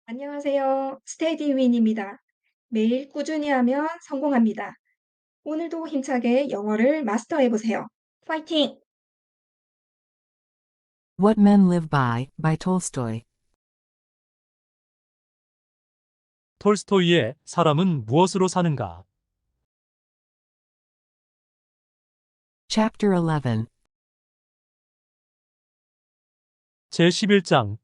안녕하세요. 스테디윈입니다. 매일 꾸준히 하면 성공합니다. 오늘도 힘차게 영어를 마스터해 보세요. 파이팅! What Men Live by Tolstoy. 톨스토이의 사람은 무엇으로 사는가? Chapter 11. 제11장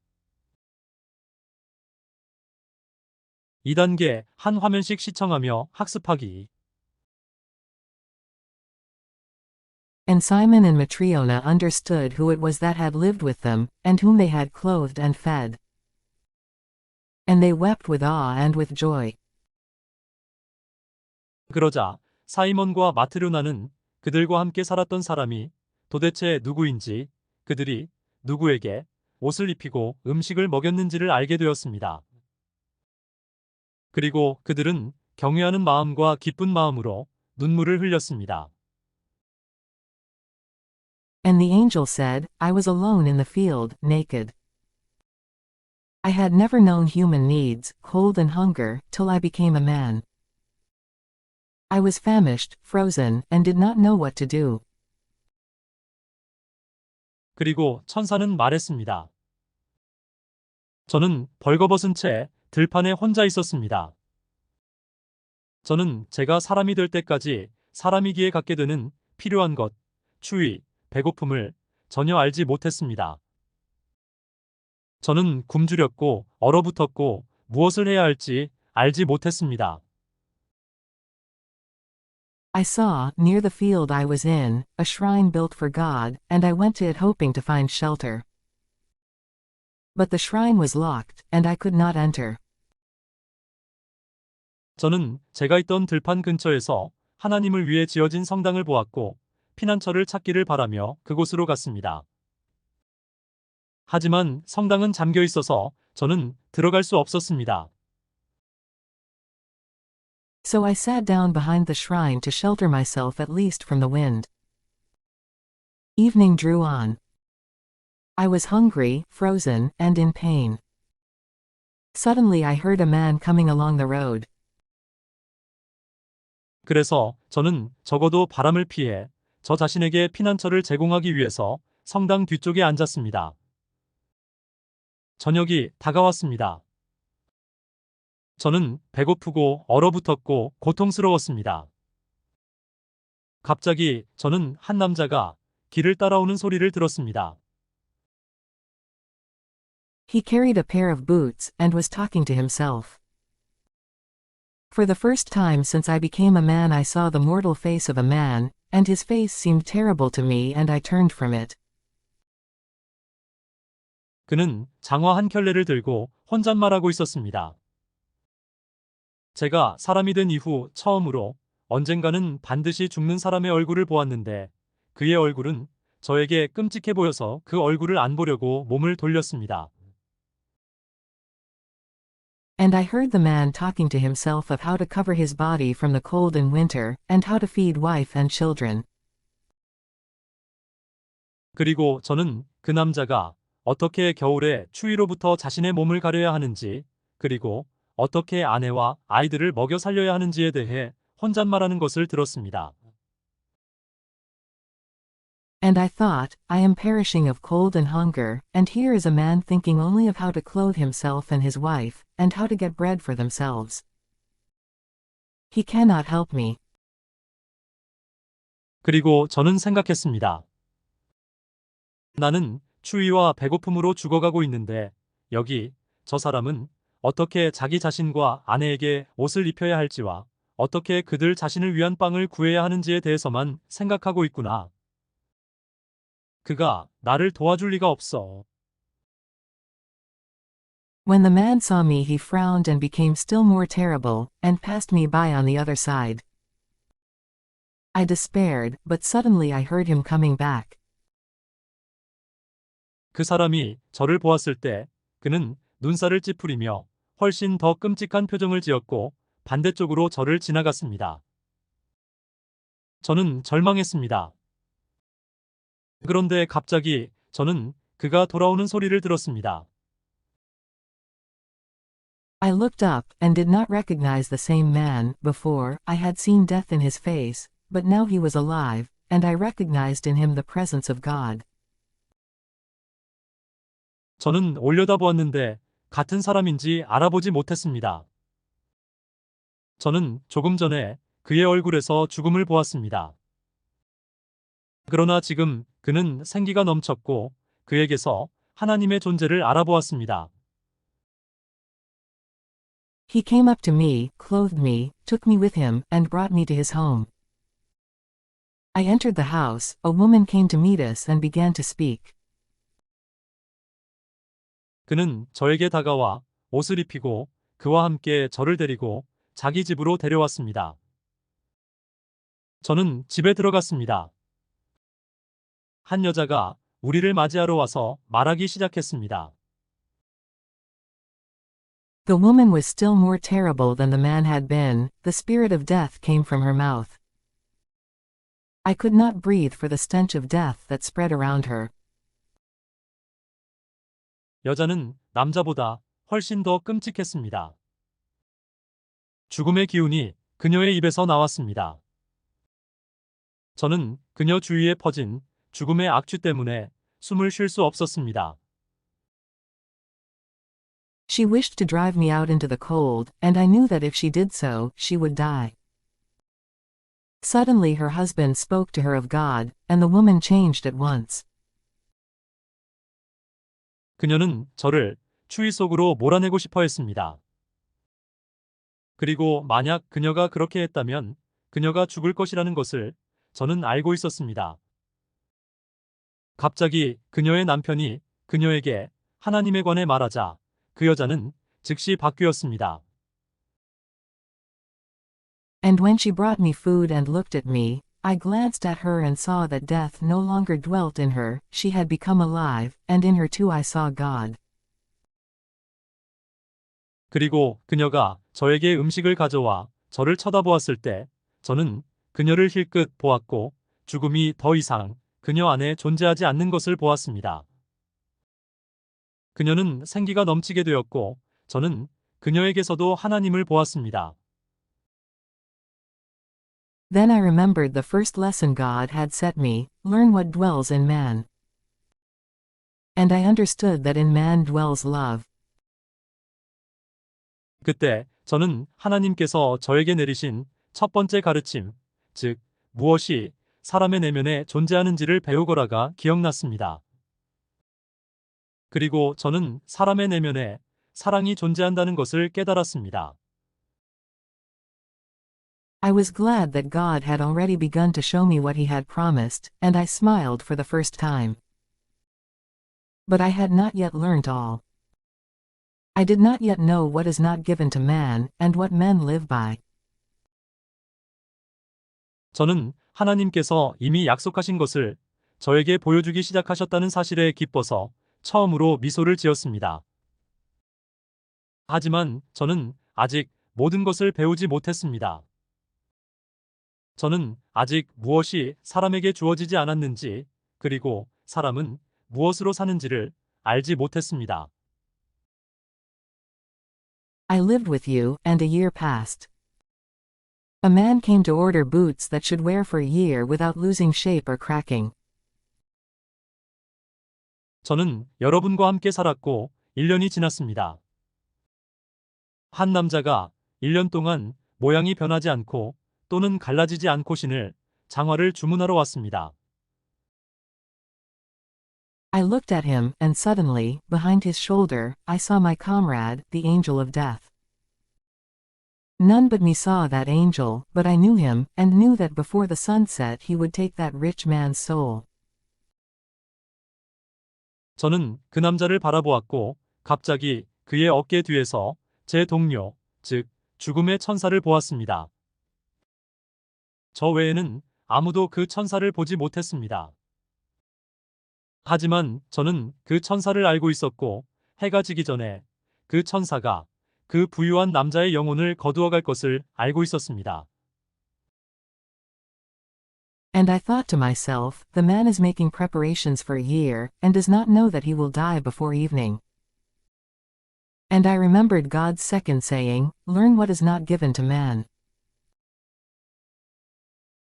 2단계 한 화면씩 시청하며 학습하기. And Simon and Matriona understood who it was that had lived with them, and whom they had clothed and fed. And they wept with awe and with joy. 그러자 사이먼과 마트료나는 그들과 함께 살았던 사람이 도대체 누구인지, 그들이 누구에게 옷을 입히고 음식을 먹였는지를 알게 되었습니다. 그리고 그들은 경외하는 마음과 기쁜 마음으로 눈물을 흘렸습니다. And the angel said, I was alone in the field, naked. I had never known human needs, cold and hunger, till I became a man. I was famished, frozen, and did not know what to do. 그리고 천사는 말했습니다. 저는 벌거벗은 채 들판에 혼자 있었습니다. 저는 제가 사람이 될 때까지 사람이기에 갖게 되는 필요한 것, 추위, 배고픔을 전혀 알지 못했습니다. 저는 굶주렸고 얼어붙었고 무엇을 해야 할지 알지 못했습니다. I saw, near the field I was in, a shrine built for God, and I went to it hoping to find shelter. But the shrine was locked, and I could not enter. 저는 제가 있던 들판 근처에서 하나님을 위해 지어진 성당을 보았고 피난처를 찾기를 바라며 그곳으로 갔습니다. 하지만 성당은 잠겨 있어서 저는 들어갈 수 없었습니다. So I sat down behind the shrine to shelter myself at least from the wind. Evening drew on. I was hungry, frozen, and in pain. Suddenly I heard a man coming along the road. 그래서 저는 적어도 바람을 피해 저 자신에게 피난처를 제공하기 위해서 성당 뒤쪽에 앉았습니다. 저녁이 다가왔습니다. 저는 배고프고 얼어붙었고 고통스러웠습니다. 갑자기 저는 한 남자가 길을 따라오는 소리를 들었습니다. He carried a pair of boots, and was talking to himself. For the first time since I became a man I saw the mortal face of a man, and his face seemed terrible to me and I turned from it. 그는 장화 한 켤레를 들고 혼잣말하고 있었습니다. 제가 사람이 된 이후 처음으로 언젠가는 반드시 죽는 사람의 얼굴을 보았는데 그의 얼굴은 저에게 끔찍해 보여서 그 얼굴을 안 보려고 몸을 돌렸습니다. And I heard the man talking to himself of how to cover his body from the cold in winter, and how to feed wife and children. 그리고 저는 그 남자가 어떻게 겨울에 추위로부터 자신의 몸을 가려야 하는지, 그리고 어떻게 아내와 아이들을 먹여 살려야 하는지에 대해 혼잣말하는 것을 들었습니다. And I thought, I am perishing of cold and hunger, and here is a man thinking only of how to clothe himself and his wife, and how to get bread for themselves. He cannot help me. 그리고 저는 생각했습니다. 나는 추위와 배고픔으로 죽어가고 있는데 여기 저 사람은 어떻게 자기 자신과 아내에게 옷을 입혀야 할지와 어떻게 그들 자신을 위한 빵을 구해야 하는지에 대해서만 생각하고 있구나. 그가 나를 도와줄 리가 없어. When the man saw me he frowned and became still more terrible, and passed me by on the other side. I despaired, but suddenly I heard him coming back. 그 사람이 저를 보았을 때 그는 눈살을 찌푸리며 훨씬 더 끔찍한 표정을 지었고 반대쪽으로 저를 지나갔습니다. 저는 절망했습니다. 그런데 갑자기 저는 그가 돌아오는 소리를 들었습니다. I looked up and did not recognize the same man. Before, I had seen death in his face, but now he was alive, and I recognized in him the presence of God. 저는 올려다보았는데 같은 사람인지 알아보지 못했습니다. 저는 조금 전에 그의 얼굴에서 죽음을 보았습니다. 그러나 지금 그는 생기가 넘쳤고 그에게서 하나님의 존재를 알아보았습니다. He came up to me, clothed me, took me with him, and brought me to his home. I entered the house, a woman came to meet us and began to speak. 그는 저에게 다가와 옷을 입히고 그와 함께 저를 데리고 자기 집으로 데려왔습니다. 저는 집에 들어갔습니다. 한 여자가 우리를 맞이하러 와서 말하기 시작했습니다. The woman was still more terrible than the man had been, the spirit of death came from her mouth. I could not breathe for the stench of death that spread around her. 여자는 남자보다 훨씬 더 끔찍했습니다. 죽음의 기운이 그녀의 입에서 나왔습니다. 저는 그녀 주위에 퍼진 죽음의 악취 때문에 숨을 쉴 수 없었습니다. She wished to drive me out into the cold, and I knew that if she did so, she would die. Suddenly her husband spoke to her of God, and the woman changed at once. 그녀는 저를 추위 속으로 몰아내고 싶어 했습니다. 그리고 만약 그녀가 그렇게 했다면 그녀가 죽을 것이라는 것을 저는 알고 있었습니다. 갑자기 그녀의 남편이 그녀에게 하나님에 관해 말하자 그 여자는 즉시 바뀌었습니다. And when she brought me food and looked at me, I glanced at her and saw that death no longer dwelt in her, she had become alive, and in her too I saw God. 그리고 그녀가 저에게 음식을 가져와 저를 쳐다보았을 때 저는 그녀를 힐끗 보았고 죽음이 더 이상 그녀 안에 존재하지 않는 것을 보았습니다. 그녀는 생기가 넘치게 되었고 저는 그녀에게서도 하나님을 보았습니다. Then I remembered the first lesson God had set me, learn what dwells in man. And I understood that in man dwells love. 그때 저는 하나님께서 저에게 내리신 첫 번째 가르침, 즉 무엇이 사람의 내면에 존재하는지를 배우거라가 기억났습니다. 그리고 저는 사람의 내면에 사랑이 존재한다는 것을 깨달았습니다. I was glad that God had already begun to show me what he had promised, and I smiled for the first time. But I had not yet learnt all. I did not yet know what is not given to man, and what men live by. 저는 하나님께서 이미 약속하신 것을 저에게 보여주기 시작하셨다는 사실에 기뻐서 처음으로 미소를 지었습니다. 하지만 저는 아직 모든 것을 배우지 못했습니다. 저는 아직 무엇이 사람에게 주어지지 않았는지, 그리고 사람은 무엇으로 사는지를 알지 못했습니다. I lived with you, and a year passed. A man came to order boots that should wear for a year without losing shape or cracking. 저는 여러분과 함께 살았고 1년이 지났습니다. 한 남자가 1년 동안 모양이 변하지 않고 또는 갈라지지 않고 신을 장화를 주문하러 왔습니다. I looked at him, and suddenly, behind his shoulder, I saw my comrade, the angel of death. None but me saw that angel, but I knew him, and knew that before the sun set he would take that rich man's soul. 저는 그 남자를 바라보았고 갑자기 그의 어깨 뒤에서 제 동료, 즉 죽음의 천사를 보았습니다. 저 외에는 아무도 그 천사를 보지 못했습니다. 하지만 저는 그 천사를 알고 있었고 해가 지기 전에 그 천사가 그 부유한 남자의 영혼을 거두어갈 것을 알고 있었습니다. And I thought to myself, the man is making preparations for a year, and does not know that he will die before evening. And I remembered God's second saying, Learn what is not given to man.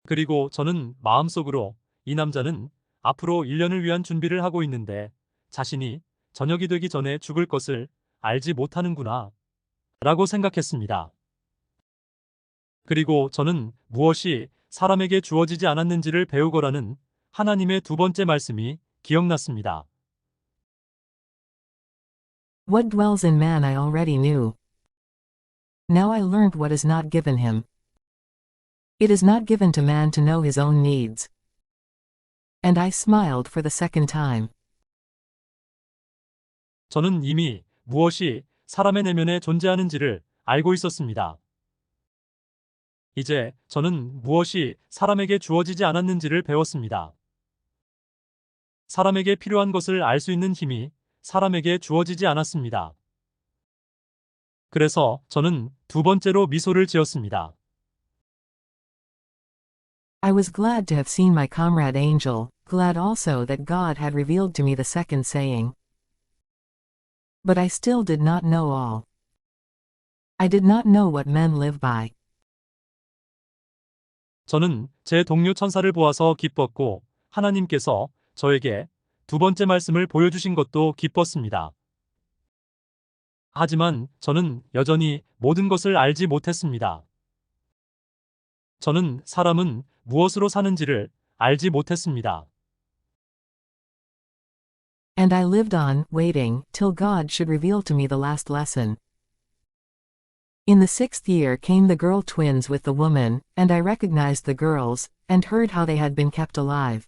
그리고 저는 마음속으로 이 남자는 앞으로 1년을 위한 준비를 하고 있는데 자신이 저녁이 되기 전에 죽을 것을 알지 못하는구나 라고 생각했습니다. 그리고 저는 무엇이 사람에게 주어지지 않았는지를 배우거라는 하나님의 두 번째 말씀이 기억났습니다. What dwells in man I already knew. Now I learned what is not given him. It is not given to man to know his own needs. And I smiled for the second time. 저는 이미 무엇이 사람의 내면에 존재하는지를 알고 있었습니다. 이제 저는 무엇이 사람에게 주어지지 않았는지를 배웠습니다. 사람에게 필요한 것을 알 수 있는 힘이 사람에게 주어지지 않았습니다. 그래서 저는 두 번째로 미소를 지었습니다. I was glad to have seen my comrade Angel, glad also that God had revealed to me the second saying. But I still did not know all. I did not know what men live by. 저는 제 동료 천사를 보아서 기뻤고 하나님께서 저에게 두 번째 말씀을 보여주신 것도 기뻤습니다. 하지만 저는 여전히 모든 것을 알지 못했습니다. 저는 사람은 무엇으로 사는지를 알지 못했습니다. And I lived on, waiting, till God should reveal to me the last lesson. In the 6th year came the girl twins with the woman, and I recognized the girls, and heard how they had been kept alive.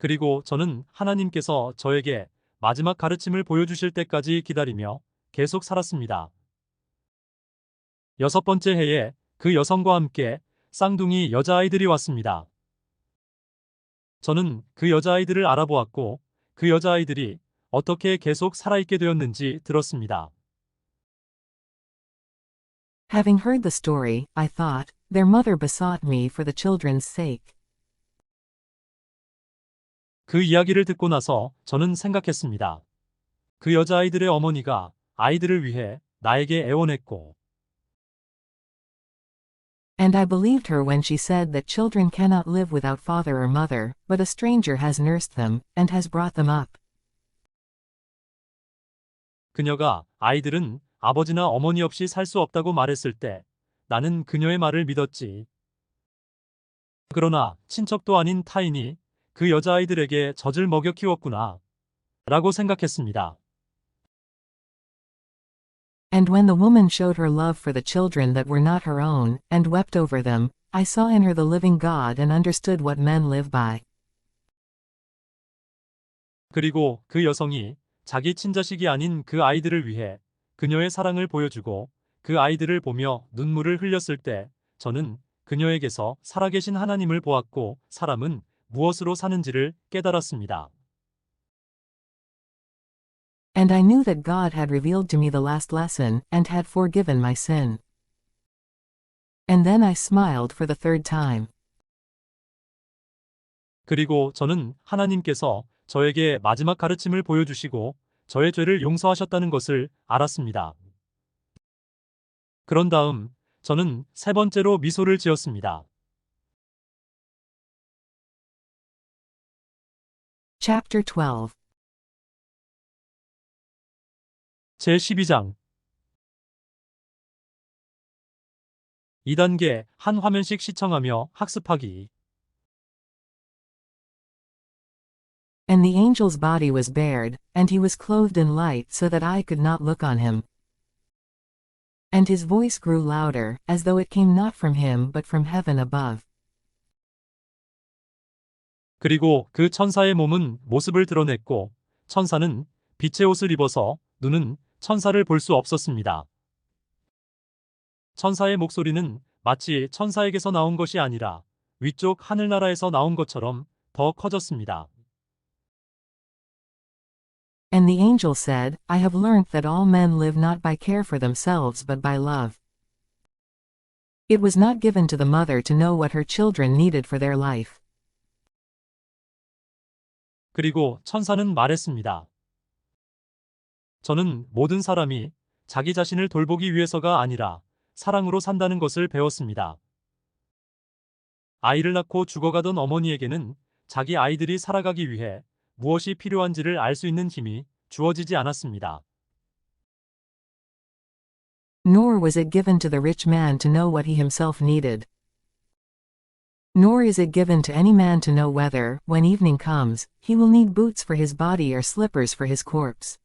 그리고 저는 하나님께서 저에게 마지막 가르침을 보여주실 때까지 기다리며 계속 살았습니다. 6번째 해에 그 여성과 함께 쌍둥이 여자아이들이 왔습니다. 저는 그 여자아이들을 알아보았고 그 여자아이들이 어떻게 계속 살아있게 되었는지 들었습니다. Having heard the story, I thought, their mother besought me for the children's sake. 그 이야기를 듣고 나서 저는 생각했습니다. 그 여자아이들의 어머니가 아이들을 위해 나에게 애원했고 And I believed her when she said that children cannot live without father or mother, but a stranger has nursed them, and has brought them up. 그녀가 아이들은 아버지나 어머니 없이 살 수 없다고 말했을 때 나는 그녀의 말을 믿었지. 그러나 친척도 아닌 타인이 그 여자아이들에게 젖을 먹여 키웠구나 라고 생각했습니다. And when the woman showed her love for the children that were not her own, and wept over them, I saw in her the living God and understood what men live by. 그리고 그 여성이 자기 친자식이 아닌 그 아이들을 위해 그녀의 사랑을 보여주고 그 아이들을 보며 눈물을 흘렸을 때 저는 그녀에게서 살아계신 하나님을 보았고 사람은 무엇으로 사는지를 깨달았습니다. And I knew that God had revealed to me the last lesson, and had forgiven my sin. And then I smiled for the third time. 그리고 저는 하나님께서 저에게 마지막 가르침을 보여주시고 저의 죄를 용서하셨다는 것을 알았습니다. 그런 다음 저는 세 번째로 미소를 지었습니다. Chapter 12. 제12장 2단계 한 화면씩 시청하며 학습하기. And the angel's body was bared, and he was clothed in light so that I could not look on him. And his voice grew louder, as though it came not from him but from heaven above. 그리고 그 천사의 몸은 모습을 드러냈고 천사는 빛의 옷을 입어서 눈은 천사를 볼 수 없었습니다. 천사의 목소리는 마치 천사에게서 나온 것이 아니라 위쪽 하늘나라에서 나온 것처럼 더 커졌습니다. And the angel said, I have learnt that all men live not by care for themselves but by love. It was not given to the mother to know what her children needed for their life. 그리고 천사는 말했습니다. 저는 모든 사람이 자기 자신을 돌보기 위해서가 아니라 사랑으로 산다는 것을 배웠습니다. 아이를 낳고 죽어가던 어머니에게는 자기 아이들이 살아가기 위해 무엇이 필요한지를 알 수 있는 힘이 주어지지 않았습니다. Nor was it given to the rich man to know what he himself needed. Nor is it given to any man to know whether, when evening comes, he will need boots for his body or slippers for his corpse.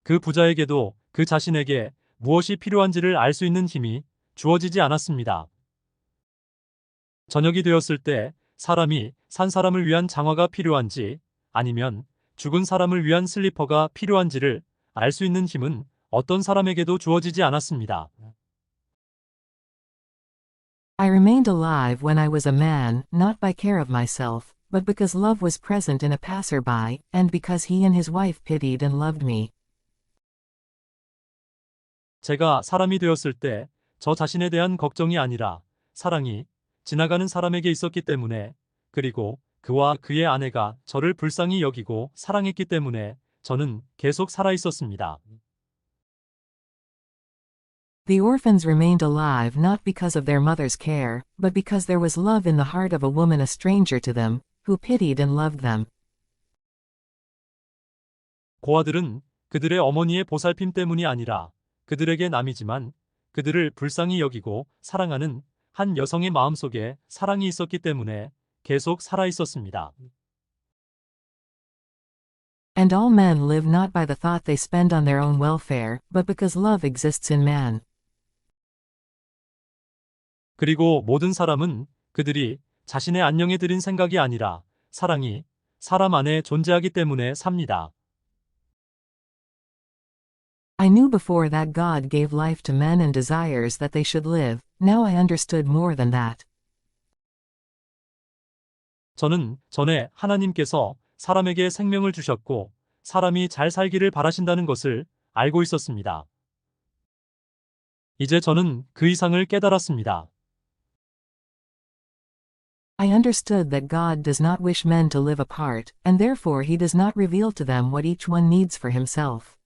그 부자에게도 그 자신에게 무엇이 필요한지를 알 수 있는 힘이 주어지지 않았습니다. 저녁이 되었을 때 사람이 산 사람을 위한 장화가 필요한지 아니면 죽은 사람을 위한 슬리퍼가 필요한지를 알 수 있는 힘은 어떤 사람에게도 주어지지 않았습니다. I remained alive when I was a man, not by care of myself, but because love was present in a passer-by, and because he and his wife pitied and loved me. 제가 사람이 되었을 때 저 자신에 대한 걱정이 아니라 사랑이 지나가는 사람에게 있었기 때문에, 그리고 그와 그의 아내가 저를 불쌍히 여기고 사랑했기 때문에 저는 계속 살아 있었습니다. The orphans remained alive not because of their mother's care, but because there was love in the heart of a woman a stranger to them, who pitied and loved them. 고아들은 그들의 어머니의 보살핌 때문이 아니라 그들에게 남이지만 그들을 불쌍히 여기고 사랑하는 한 여성의 마음속에 사랑이 있었기 때문에 계속 살아 있었습니다. And all men live not by the thought they spend on their own welfare, but because love exists in man. 그리고 모든 사람은 그들이 자신의 안녕에 들인 생각이 아니라 사랑이 사람 안에 존재하기 때문에 삽니다. I knew before that God gave life to men and desires that they should live, now I understood more than that. 저는 전에 하나님께서 사람에게 생명을 주셨고 사람이 잘 살기를 바라신다는 것을 알고 있었습니다. 이제 저는 그 이상을 깨달았습니다. I understood that God does not wish men to live apart, and therefore he does not reveal to them what each one needs for himself.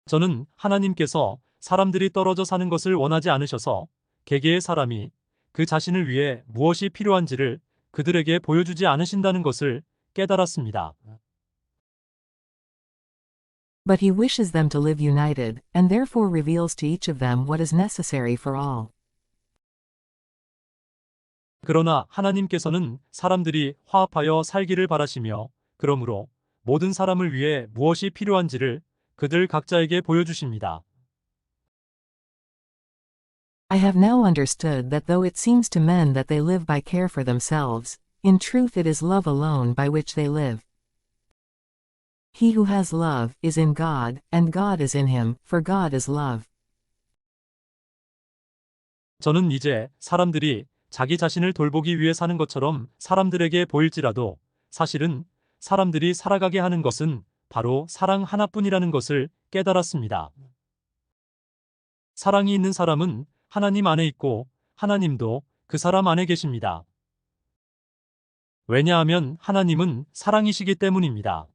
저는 하나님께서 사람들이 떨어져 사는 것을 원하지 않으셔서 개개의 사람이 그 자신을 위해 무엇이 필요한지를 그들에게 보여주지 않으신다는 것을 깨달았습니다. But he wishes them to live united, and therefore reveals to each of them what is necessary for all. 그러나 하나님께서는 사람들이 화합하여 살기를 바라시며 그러므로 모든 사람을 위해 무엇이 필요한지를 그들 각자에게 보여주십니다. I have now understood that though it seems to men that they live by care for themselves, in truth it is love alone by which they live. He who has love is in God, and God is in him, for God is love. 저는 이제 사람들이 자기 자신을 돌보기 위해 사는 것처럼 사람들에게 보일지라도 사실은 사람들이 살아가게 하는 것은 바로 사랑 하나뿐이라는 것을 깨달았습니다. 사랑이 있는 사람은 하나님 안에 있고 하나님도 그 사람 안에 계십니다. 왜냐하면 하나님은 사랑이시기 때문입니다.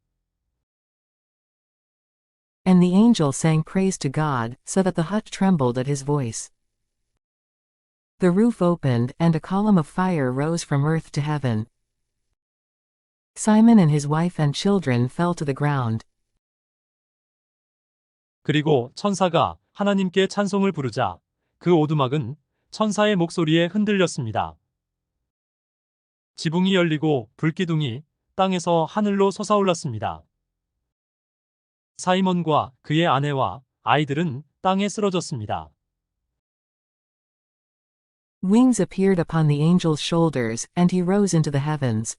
And the angel sang praise to God, so that the hut trembled at his voice. The roof opened, and a column of fire rose from earth to heaven. Simon and his wife and children fell to the ground. 그리고 천사가 하나님께 찬송을 부르자 그 오두막은 천사의 목소리에 흔들렸습니다. 지붕이 열리고 불기둥이 땅에서 하늘로 솟아올랐습니다. 사이먼과 그의 아내와 아이들은 땅에 쓰러졌습니다. Wings appeared upon the angel's shoulders, and he rose into the heavens.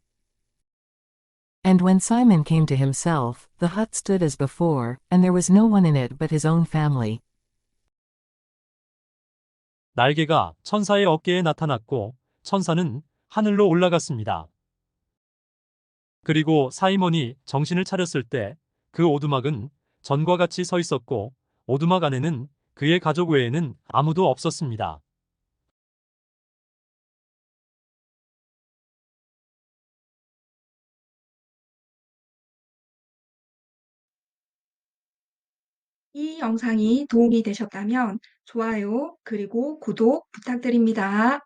And when Simon came to himself, the hut stood as before, and there was no one in it but his own family. 날개가 천사의 어깨에 나타났고 천사는 하늘로 올라갔습니다. 그리고 사이먼이 정신을 차렸을 때 그 오두막은 전과 같이 서 있었고 오두막 안에는 그의 가족 외에는 아무도 없었습니다. 이 영상이 도움이 되셨다면 좋아요 그리고 구독 부탁드립니다.